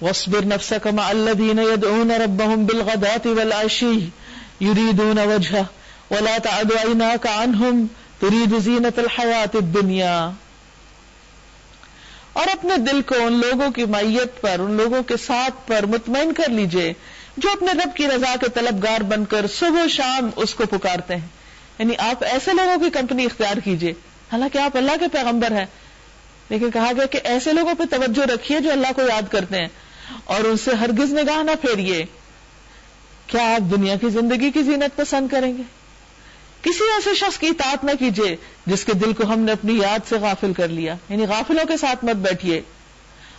واصبر نفسك مع الذين يدعون ربهم بالغداة والعشي يريدون وجهه ولا تعد عيناك عنهم تريد زینۃ الحیاۃ الدنیا. اور اپنے دل کو ان لوگوں کی معیت پر، ان لوگوں کے ساتھ پر مطمئن کر لیجئے جو اپنے رب کی رضا کے طلبگار بن کر صبح و شام اس کو پکارتے ہیں. یعنی آپ ایسے لوگوں کی کمپنی اختیار کیجئے، حالانکہ آپ اللہ کے پیغمبر ہیں، لیکن کہا گیا کہ ایسے لوگوں پہ توجہ رکھیے جو اللہ کو یاد کرتے ہیں اور ان سے ہرگز نگاہ نہ پھیریے. کیا آپ دنیا کی زندگی کی زینت پسند کریں گے؟ کسی ایسے شخص کی اطاعت نہ کیجیے جس کے دل کو ہم نے اپنی یاد سے غافل کر لیا، یعنی غافلوں کے ساتھ مت بیٹھیے،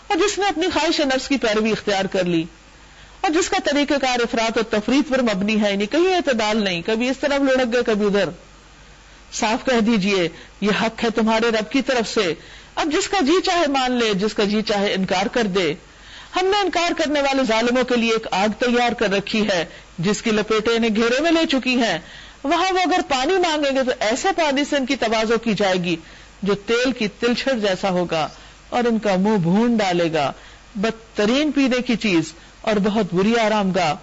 اور جس نے اپنی خواہش نفس کی پیروی اختیار کر لی اور جس کا طریقہ کار افراط اور تفریط پر مبنی ہے، یعنی کہیں اعتدال نہیں، کبھی اس طرف لڑک گئے کبھی ادھر. صاف کہہ دیجئے یہ حق ہے تمہارے رب کی طرف سے، اب جس کا جی چاہے مان لے، جس کا جی چاہے انکار کر دے. ہم نے انکار کرنے والے ظالموں کے لیے ایک آگ تیار کر رکھی ہے جس کی لپیٹیں انہیں گھیرے میں لے چکی ہیں. وہاں وہ اگر پانی مانگیں گے تو ایسے پانی سے ان کی تواضع کی جائے گی جو تیل کی تلچھٹ جیسا ہوگا اور ان کا منہ بھون ڈالے گا. بدترین پینے کی چیز اور بہت بری آرام گاہ.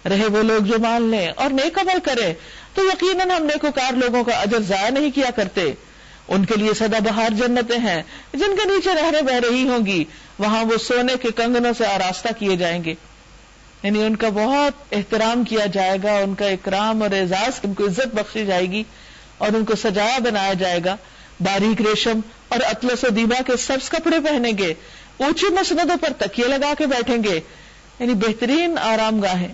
رہے وہ لوگ جو مان لیں اور نیک عمل کرے تو یقیناً ہم نیکوکار لوگوں کا اجر ضائع نہیں کیا کرتے. ان کے لیے سدا بہار جنتیں ہیں جن کے نیچے نہریں بہ رہی ہوں گی، وہاں وہ سونے کے کنگنوں سے آراستہ کیے جائیں گے. یعنی ان کا بہت احترام کیا جائے گا، ان کا اکرام اور اعزاز، ان کو عزت بخشی جائے گی اور ان کو سجایا بنایا جائے گا. باریک ریشم اور اطلس و دیبا کے سبز کپڑے پہنیں گے، اونچی مسندوں پر تکیے لگا کے بیٹھیں گے. یعنی بہترین آرام گاہیں،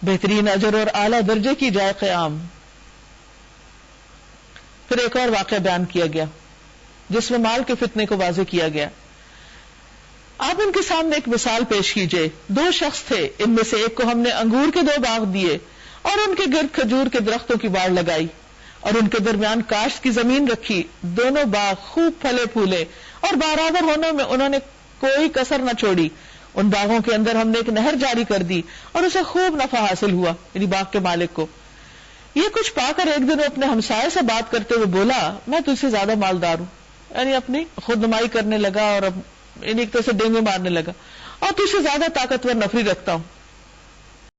بہترین اجر اور اعلیٰ درجے کی جائے قیام. پھر ایک اور واقعہ بیان کیا گیا جس میں مال کے فتنے کو واضح کیا گیا. آپ ان کے سامنے ایک مثال پیش کیجئے. 2 شخص تھے، ان میں سے ایک کو ہم نے انگور کے 2 باغ دیے اور ان کے گرد کھجور کے درختوں کی باڑ لگائی اور ان کے درمیان کاشت کی زمین رکھی. دونوں باغ خوب پھلے پھولے اور برابر ہونے میں انہوں نے کوئی کسر نہ چھوڑی. ان باغوں کے اندر ہم نے ایک نہر جاری کر دی اور اسے خوب نفع حاصل ہوا، یعنی باغ کے مالک کو. یہ کچھ پا کر ایک دن وہ اپنے ہمسائے سے بات کرتے ہوئے بولا، میں تجھ سے زیادہ مالدار ہوں. یعنی اپنی خود نمائی کرنے لگا اور یعنی ایک طرح سے ڈینگے مارنے لگا، اور تجھ سے زیادہ طاقتور نفری رکھتا ہوں.